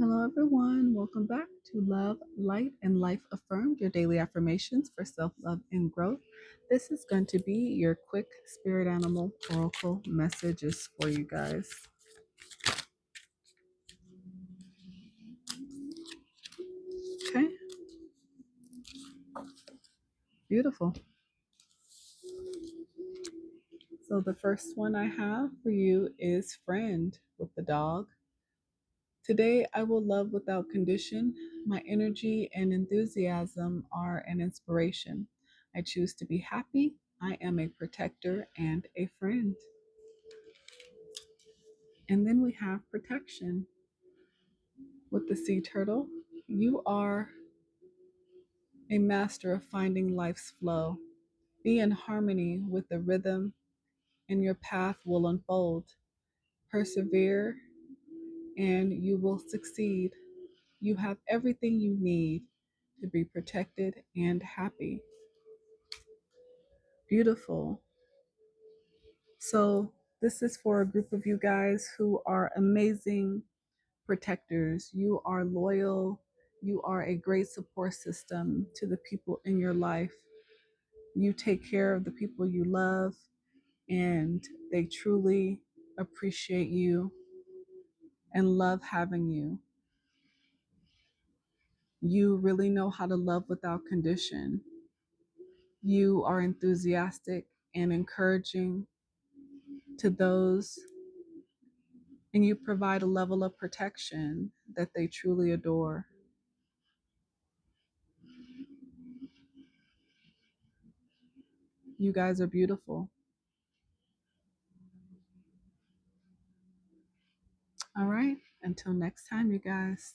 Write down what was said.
Hello, everyone. Welcome back to Love, Light, and Life Affirmed, your daily affirmations for self love and growth. This is going to be your quick spirit animal oracle messages for you guys. Okay, beautiful. So, the first one I have for you is Friend with the dog. Today, I will love without condition. My energy and enthusiasm are an inspiration. I choose to be happy. I am a protector and a friend. And then we have protection with the sea turtle. You are a master of finding life's flow. Be in harmony with the rhythm, and your path will unfold. Persevere, and you will succeed. You have everything you need to be protected and happy. Beautiful. So, this is for a group of you guys who are amazing protectors. You are loyal. You are a great support system to the people in your life. You take care of the people you love, and they truly appreciate you and love having you. You really know how to love without condition. You are enthusiastic and encouraging to those, and you provide a level of protection that they truly adore. You guys are beautiful. All right. Until next time, you guys.